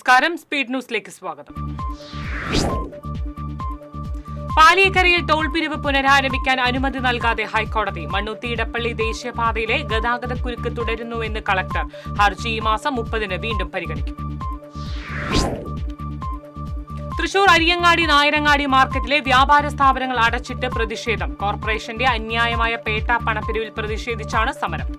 നമസ്കാരം, സ്പീഡ് ന്യൂസിലേക്ക് സ്വാഗതം. പാലിയേക്കരയിൽ ടോൾ പിരിവ് പുനരാരംഭിക്കാൻ അനുമതി നൽകാതെ ഹൈക്കോടതി. മണ്ണുത്തി ഇടപ്പള്ളി ദേശീയപാതയിലെ ഗതാഗതക്കുരുക്ക് തുടരുന്നുവെന്ന് കളക്ടർ. ഹർജി ഈ മാസം 30-ന് വീണ്ടും പരിഗണിക്കും. തൃശൂർ അരിയങ്ങാടി നായരങ്ങാടി മാർക്കറ്റിലെ വ്യാപാര സ്ഥാപനങ്ങൾ അടച്ചിട്ട് പ്രതിഷേധം. കോർപ്പറേഷന്റെ അന്യായമായ പേട്ട പണപ്പിരിവിൽ പ്രതിഷേധിച്ചാണ് സമരം.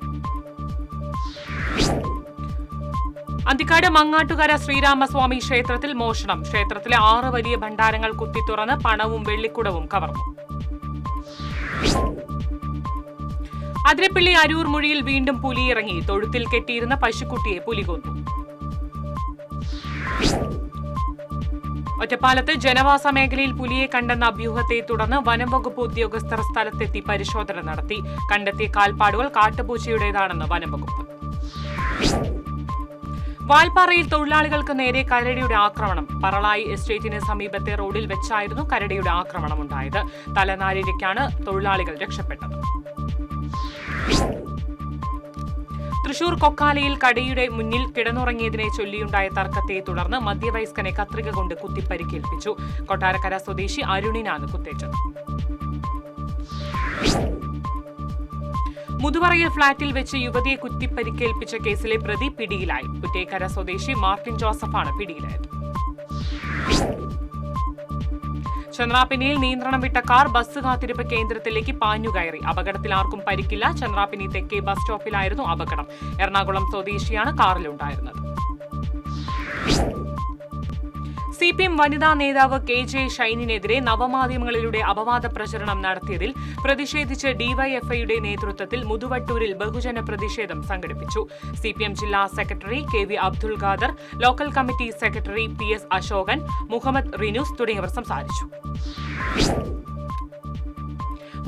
അന്തിക്കാട് മങ്ങാട്ടുകര ശ്രീരാമസ്വാമി ക്ഷേത്രത്തിൽ മോഷണം. ക്ഷേത്രത്തിലെ 6 വലിയ ഭണ്ഡാരങ്ങൾ കുത്തിത്തുറന്ന് പണവും വെള്ളിക്കുടവും കവർന്നു. അതിരപ്പള്ളി അരൂർ മുഴിയിൽ വീണ്ടും പുലിയിറങ്ങി. തൊഴുത്തിൽ കെട്ടിയിരുന്ന പശുക്കുട്ടിയെ പുലി കൊന്നു. ഒറ്റപ്പാലത്ത് ജനവാസ മേഖലയിൽ പുലിയെ കണ്ടെന്ന അഭ്യൂഹത്തെ തുടർന്ന് വനം വകുപ്പ് ഉദ്യോഗസ്ഥർ സ്ഥലത്തെത്തി പരിശോധന നടത്തി. കണ്ടെത്തിയ കാൽപ്പാടുകൾ കാട്ടുപൂച്ചയുടേതാണെന്ന് വനം വകുപ്പ്. വാൽപ്പാറയിൽ തൊഴിലാളികൾക്ക് നേരെ കരടിയുടെ ആക്രമണം. പറളായി എസ്റ്റേറ്റിന് സമീപത്തെ റോഡിൽ വെച്ചായിരുന്നു കരടിയുടെ ആക്രമണമുണ്ടായത്. തലനാരിഴയ്ക്കാണ് തൊഴിലാളികൾ രക്ഷപ്പെട്ടത്. തൃശൂർ കൊക്കാലയിൽ കടയുടെ മുന്നിൽ കിടന്നുറങ്ങിയതിനെ ചൊല്ലിയുണ്ടായ തർക്കത്തെ തുടർന്ന് മധ്യവയസ്കനെ കത്രിക കൊണ്ട് കുത്തിപ്പരിക്കേൽപ്പിച്ചു. കൊട്ടാരക്കര സ്വദേശി അരുണിനാണ് കുത്തേറ്റത്. മുതുവറയിൽ ഫ്ളാറ്റിൽ വെച്ച് യുവതിയെ കുത്തിപ്പരിക്കേൽപ്പിച്ച കേസിലെ പ്രതി പിടിയിലായി. കുറ്റേക്കര സ്വദേശി മാർട്ടിൻ ജോസഫാണ് പിടിയിലായത്. ചന്ദ്രാപിന്നിയിൽ നിയന്ത്രണം വിട്ട കാർ ബസ് കാത്തിരിപ്പ് കേന്ദ്രത്തിലേക്ക് പാഞ്ഞുകയറി. അപകടത്തിൽ ആർക്കും പരിക്കില്ല. ചന്ദ്രാപിന്നി തെക്കേ ബസ് സ്റ്റോപ്പിലായിരുന്നു അപകടം. എറണാകുളം സ്വദേശിയാണ് കാറിലുണ്ടായിരുന്നത്. CPM വനിതാ നേതാവ് KJ ഷൈനിനെതിരെ നവമാധ്യമങ്ങളിലൂടെ അപവാദ പ്രചരണം നടത്തിയതിൽ പ്രതിഷേധിച്ച് ഡിവൈഎഫ്ഐയുടെ നേതൃത്വത്തിൽ മുതുവട്ടൂരിൽ ബഹുജന പ്രതിഷേധം സംഘടിപ്പിച്ചു. CPM ജില്ലാ secretary KV Abdul Khader, local committee secretary PS Ashokan, Muhammad Rinoos തുടങ്ങിയവർ സംസാരിച്ചു.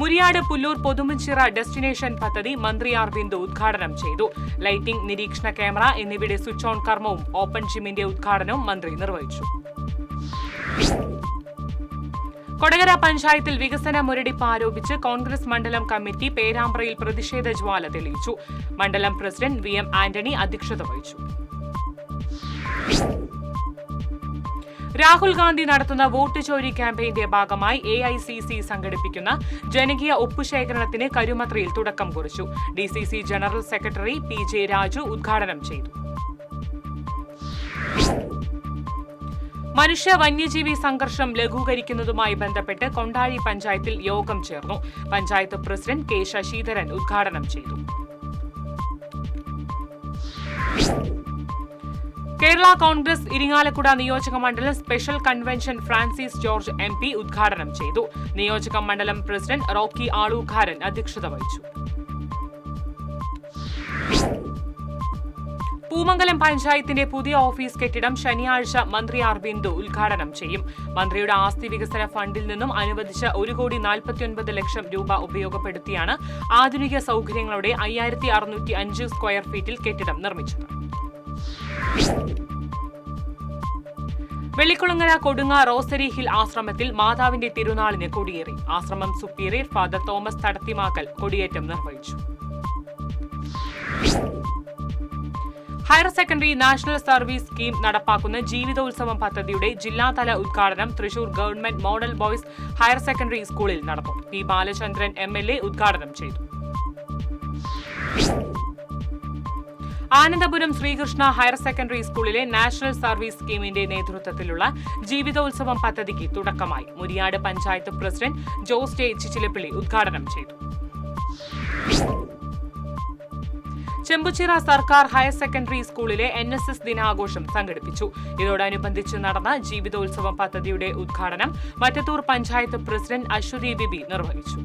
മുരിയാട് പുല്ലൂർ പൊതുമുച്ചിറ ഡെസ്റ്റിനേഷൻ പദ്ധതി മന്ത്രി R ബിന്ദു ഉദ്ഘാടനം ചെയ്തു. ലൈറ്റിംഗ്, നിരീക്ഷണ ക്യാമറ എന്നിവയുടെ സ്വിച്ച് ഓൺ കർമ്മവും ഓപ്പൺ ജിമ്മിന്റെ ഉദ്ഘാടനവും മന്ത്രി നിർവഹിച്ചു. കൊടകര പഞ്ചായത്തിൽ വികസന മുരടിപ്പ് ആരോപിച്ച് കോൺഗ്രസ് മണ്ഡലം കമ്മിറ്റി പേരാമ്പ്രയിൽ പ്രതിഷേധ ജ്വാല തെളിയിച്ചു. മണ്ഡലം പ്രസിഡന്റ് VM ആന്റണി അധ്യക്ഷത വഹിച്ചു. രാഹുൽ ഗാന്ധി നടത്തുന്ന വോട്ട് ചോരി ക്യാമ്പയിന്റെ ഭാഗമായി AICC സംഘടിപ്പിക്കുന്ന ജനകീയ ഒപ്പുശേഖരണത്തിന് കരുമത്രയിൽ തുടക്കം കുറിച്ചു. DCC general secretary PJ Raju ഉദ്ഘാടനം ചെയ്തു. മനുഷ്യ വന്യജീവി സംഘർഷം ലഘൂകരിക്കുന്നതുമായി ബന്ധപ്പെട്ട് കൊണ്ടാഴി പഞ്ചായത്തിൽ യോഗം ചേർന്നു. പഞ്ചായത്ത് പ്രസിഡന്റ് K ശശിധരൻ ഉദ്ഘാടനം ചെയ്തു. കേരള കോൺഗ്രസ് ഇരിങ്ങാലക്കുട നിയോജക മണ്ഡലം special convention Francis George MP ഉദ്ഘാടനം ചെയ്തു. നിയോജക മണ്ഡലം പ്രസിഡന്റ് റോക്കി ആളൂക്കാരൻ അധ്യക്ഷത വഹിച്ചു. പൂമംഗലം പഞ്ചായത്തിന്റെ പുതിയ ഓഫീസ് കെട്ടിടം ശനിയാഴ്ച മന്ത്രി R ബിന്ദു ഉദ്ഘാടനം ചെയ്യും. മന്ത്രിയുടെ ആസ്തി വികസന ഫണ്ടിൽ നിന്നും അനുവദിച്ച 1,49,00,000 രൂപ ഉപയോഗപ്പെടുത്തിയാണ് ആധുനിക സൗകര്യങ്ങളോടെ 5,605 സ്ക്വയർ ഫീറ്റിൽ കെട്ടിടം നിർമ്മിച്ചത്. വെള്ളിക്കുളങ്ങര കൊടുങ്ങ റോസരി ഹിൽ ആശ്രമത്തിൽ മാതാവിന്റെ തിരുനാളിന് കൊടിയേറി. ആശ്രമം സുപ്പീരിയർ ഫാദർ തോമസ് തടത്തിമാക്കൽ കൊടിയേറ്റം നിർവഹിച്ചു. Higher secondary national service scheme നടപ്പാക്കുന്ന ജീവിതോത്സവം പദ്ധതിയുടെ ജില്ലാതല ഉദ്ഘാടനം Thrissur government model boys higher secondary സ്കൂളിൽ നടന്നു. P ബാലചന്ദ്രൻ MLA ഉദ്ഘാടനം ചെയ്തു. ആനന്ദപുരം ശ്രീകൃഷ്ണ ഹയർ സെക്കൻഡറി സ്കൂളിലെ നാഷണൽ സർവീസ് സ്കീമിന്റെ നേതൃത്വത്തിലുള്ള ജീവിതോത്സവം പദ്ധതിക്ക് തുടക്കമായി. മുരിയാട് പഞ്ചായത്ത് പ്രസിഡന്റ് ജോസ് J ചിച്ചിലപ്പള്ളി ഉദ്ഘാടനം ചെയ്തു. ചെമ്പുച്ചിറ സർക്കാർ ഹയർ സെക്കൻഡറി സ്കൂളിലെ NSS ദിനാഘോഷം സംഘടിപ്പിച്ചു. ഇതോടനുബന്ധിച്ച് നടന്ന ജീവിതോത്സവം പദ്ധതിയുടെ ഉദ്ഘാടനം മറ്റത്തൂർ പഞ്ചായത്ത് പ്രസിഡന്റ് അശ്വതി ബിബി നിർവഹിച്ചു.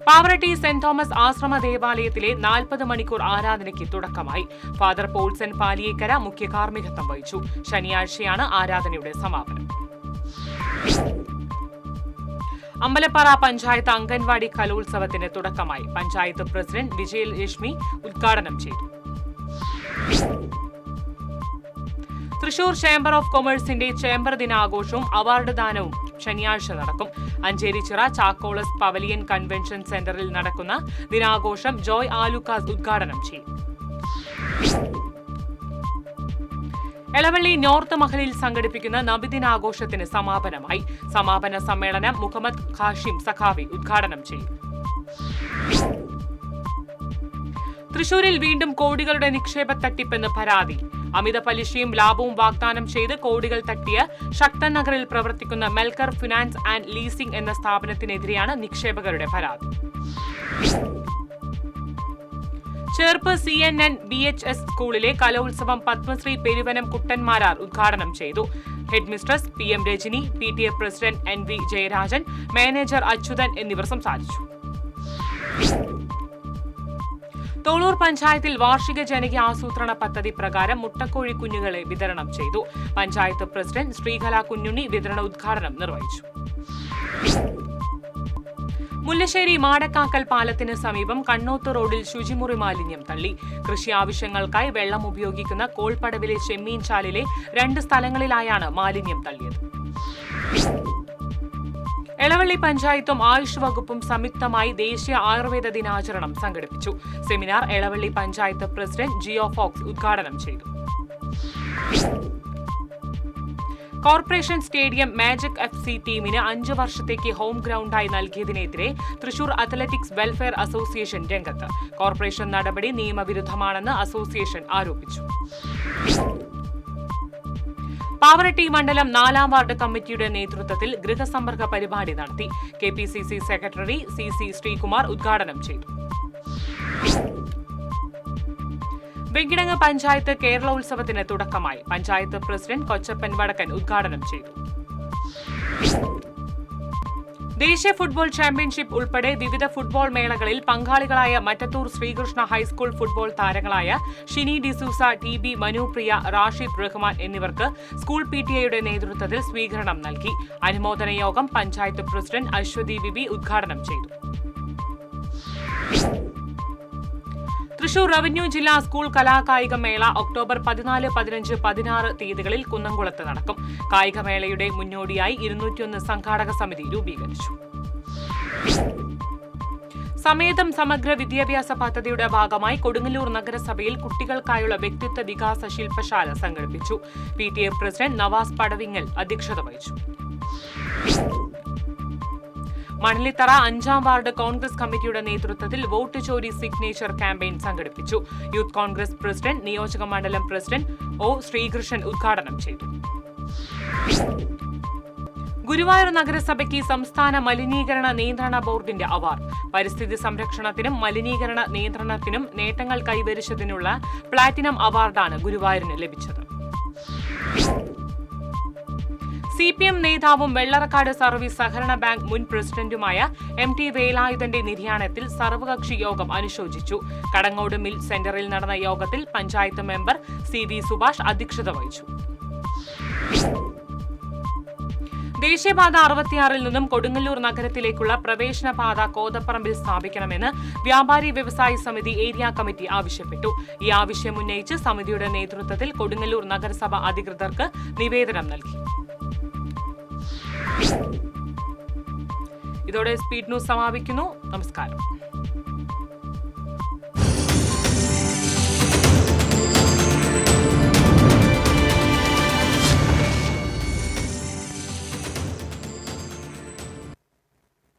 പാവറട്ടി സെന്റ് തോമസ് ആശ്രമ ദേവാലയത്തിലെ 40 മണിക്കൂർ ആരാധനയ്ക്ക് തുടക്കമായി. ഫാദർ പോൾസൺ പാലിയേക്കര മുഖ്യ കാർമ്മികത്വം വഹിച്ചു. ശനിയാഴ്ചയാണ് ആരാധനയുടെ സമാപനം. അമ്പലപ്പാറ പഞ്ചായത്ത് അംഗൻവാടി കലോത്സവത്തിന് തുടക്കമായി. പഞ്ചായത്ത് പ്രസിഡന്റ് വിജയലക്ഷ്മി ഉദ്ഘാടനം ചെയ്തു. തൃശൂർ ചേംബർ ഓഫ് കൊമേഴ്സിന്റെ ചേംബർ ദിനാഘോഷവും അവാർഡ് ദാനവും ശനിയാഴ്ച നടക്കും. അഞ്ചേരിച്ചിറ ചാക്കോളസ് പവലിയൻ കൺവെൻഷൻ സെന്ററിൽ നടക്കുന്ന ദിനാഘോഷം ജോയ് ആലുക്കാസ് ഉദ്ഘാടനം ചെയ്യും. എളവള്ളി നോർത്ത് മഹലിൽ സംഘടിപ്പിക്കുന്ന നബിദിനാഘോഷത്തിന് സമാപനമായി. സമാപന സമ്മേളനം മുഹമ്മദ് ഖാഷിം സഖാവി ഉദ്ഘാടനം ചെയ്യും. തൃശൂരിൽ വീണ്ടും കോടികളുടെ നിക്ഷേപ തട്ടിപ്പെന്ന് പരാതി. അമിത പലിശയും ലാഭവും വാഗ്ദാനം ചെയ്ത് കോടികൾ തട്ടിയ ശക്തൻ നഗറിൽ പ്രവർത്തിക്കുന്ന മെൽക്കർ ഫിനാൻസ് ആൻഡ് ലീസിംഗ് എന്ന സ്ഥാപനത്തിനെതിരെയാണ് നിക്ഷേപകരുടെ പരാതി. ചേർപ്പ് CNN BHS സ്കൂളിലെ കലോത്സവം പത്മശ്രീ പെരുവനം കുട്ടന്മാരാർ ഉദ്ഘാടനം ചെയ്തു. Headmistress PM Rajani, PTA president NV Jayarajan, manager Achuthan എന്നിവർ സംസാരിച്ചു. തോളൂർ പഞ്ചായത്തിൽ വാർഷിക ജനകീയ ആസൂത്രണ പദ്ധതി പ്രകാരം മുട്ടക്കോഴി കുഞ്ഞുങ്ങളെ വിതരണം ചെയ്തു. പഞ്ചായത്ത് പ്രസിഡന്റ് ശ്രീകല കുഞ്ഞുണ്ണി വിതരണ ഉദ്ഘാടനം നിർവഹിച്ചു. മുല്ലശ്ശേരി മാടക്കാക്കൽ പാലത്തിന് സമീപം കണ്ണോത്ത് റോഡിൽ ശുചിമുറി മാലിന്യം തള്ളി. കൃഷി ആവശ്യങ്ങൾക്കായി വെള്ളം ഉപയോഗിക്കുന്ന കോൾപ്പടവിലെ ചെമ്മീൻ ചാലിലെ 2 സ്ഥലങ്ങളിലായാണ് മാലിന്യം തള്ളിയത്. എളവള്ളി പഞ്ചായത്തും ആയുഷ് വകുപ്പും സംയുക്തമായി ദേശീയ ആയുർവേദ ദിനാചരണം സംഘടിപ്പിച്ചു. സെമിനാർ എളവള്ളി പഞ്ചായത്ത് പ്രസിഡന്റ് ജിയോ ഫോക്സ് ഉദ്ഘാടനം ചെയ്തു. കോർപ്പറേഷൻ സ്റ്റേഡിയം മാജിക് FC ടീമിന് 5 വർഷത്തേക്ക് ഹോം ഗ്രൗണ്ടായി നൽകിയതിനെതിരെ തൃശൂർ അത്ലറ്റിക്സ് വെൽഫെയർ അസോസിയേഷൻ രംഗത്ത്. കോർപ്പറേഷൻ നടപടി നിയമവിരുദ്ധമാണെന്ന് അസോസിയേഷൻ ആരോപിച്ചു. പാവറട്ടി മണ്ഡലം 4-ാം വാർഡ് കമ്മിറ്റിയുടെ നേതൃത്വത്തിൽ ഗൃഹസമ്പർക്ക പരിപാടി നടത്തി. KPCC സെക്രട്ടറി CC ശ്രീകുമാർ ഉദ്ഘാടനം ചെയ്തു. വെങ്കിടങ്ങ് പഞ്ചായത്ത് കേരളോത്സവത്തിന് തുടക്കമായി. പഞ്ചായത്ത് പ്രസിഡന്റ് കൊച്ചപ്പൻ വടക്കൻ ഉദ്ഘാടനം ചെയ്തു. ദേശീയ ഫുട്ബോൾ ചാമ്പ്യൻഷിപ്പ് ഉൾപ്പെടെ വിവിധ ഫുട്ബോൾ മേളകളിൽ പങ്കാളികളായ മറ്റത്തൂർ ശ്രീകൃഷ്ണ ഹൈസ്കൂൾ ഫുട്ബോൾ താരങ്ങളായ ഷിനി ഡിസൂസ, TB മനുപ്രിയ, റാഷിദ് റഹ്മാൻ എന്നിവർക്ക് സ്കൂൾ PTA നേതൃത്വത്തിൽ സ്വീകരണം നൽകി. അനുമോദന യോഗം പഞ്ചായത്ത് പ്രസിഡന്റ് അശ്വതി ബിബി ഉദ്ഘാടനം ചെയ്തു. തൃശൂർ റവന്യൂ ജില്ലാ സ്കൂൾ കലാകായിക മേള ഒക്ടോബർ 14, 15, 16 തീയതികളിൽ കുന്നംകുളത്ത് നടക്കും. കായികമേളയുടെ മുന്നോടിയായി 201 സംഘാടക സമിതി രൂപീകരിച്ചു. സമേതം സമഗ്ര വിദ്യാഭ്യാസ പദ്ധതിയുടെ ഭാഗമായി കൊടുങ്ങല്ലൂർ നഗരസഭയിൽ കുട്ടികൾക്കായുള്ള വ്യക്തിത്വ വികാസ ശില്പശാല സംഘടിപ്പിച്ചു. PTA പ്രസിഡന്റ് നവാസ് പടവിങ്ങൽ അധ്യക്ഷത വഹിച്ചു. മണലിത്തറ 5-ാം വാർഡ് കോൺഗ്രസ് കമ്മിറ്റിയുടെ നേതൃത്വത്തിൽ വോട്ട് ചോരി സിഗ്നേച്ചർ ക്യാമ്പയിൻ സംഘടിപ്പിച്ചു. യൂത്ത് കോൺഗ്രസ് പ്രസിഡന്റ്, നിയോജക മണ്ഡലം പ്രസിഡന്റ് O ശ്രീകൃഷ്ണൻ ഉദ്ഘാടനം ചെയ്തു. ഗുരുവായൂർ നഗരസഭയ്ക്ക് സംസ്ഥാന മലിനീകരണ നിയന്ത്രണ ബോർഡിന്റെ അവാർഡ്. പരിസ്ഥിതി സംരക്ഷണത്തിനും മലിനീകരണ നിയന്ത്രണത്തിനും നേട്ടങ്ങൾ കൈവരിച്ചതിനുള്ള പ്ലാറ്റിനം അവാർഡാണ് ഗുരുവായൂരിന് ലഭിച്ചത്. CPM നേതാവും വെള്ളറക്കാട് സർവീസ് സഹകരണ ബാങ്ക് മുൻ പ്രസിഡന്റുമായ MT വേലായുധന്റെ നിര്യാണത്തിൽ സർവകക്ഷി യോഗം അനുശോചിച്ചു. കടങ്ങോട് മിൽ സെന്ററിൽ നടന്ന യോഗത്തിൽ പഞ്ചായത്ത് മെമ്പർ CV സുഭാഷ് അധ്യക്ഷത വഹിച്ചു. ദേശീയപാത 66-ൽ നിന്നും കൊടുങ്ങല്ലൂർ നഗരത്തിലേക്കുള്ള പ്രവേശന പാത കോതപ്പറമ്പിൽ സ്ഥാപിക്കണമെന്ന് വ്യാപാരി വ്യവസായി സമിതി ഏരിയ കമ്മിറ്റി ആവശ്യപ്പെട്ടു. ഈ ആവശ്യം ഉന്നയിച്ച് സമിതിയുടെ നേതൃത്വത്തിൽ കൊടുങ്ങല്ലൂർ നഗരസഭ അധികൃതർക്ക് നിവേദനം നൽകി. ഇതോടെ സ്പീഡ് ന്യൂസ് സമാപിക്കുന്നു. നമസ്കാരം.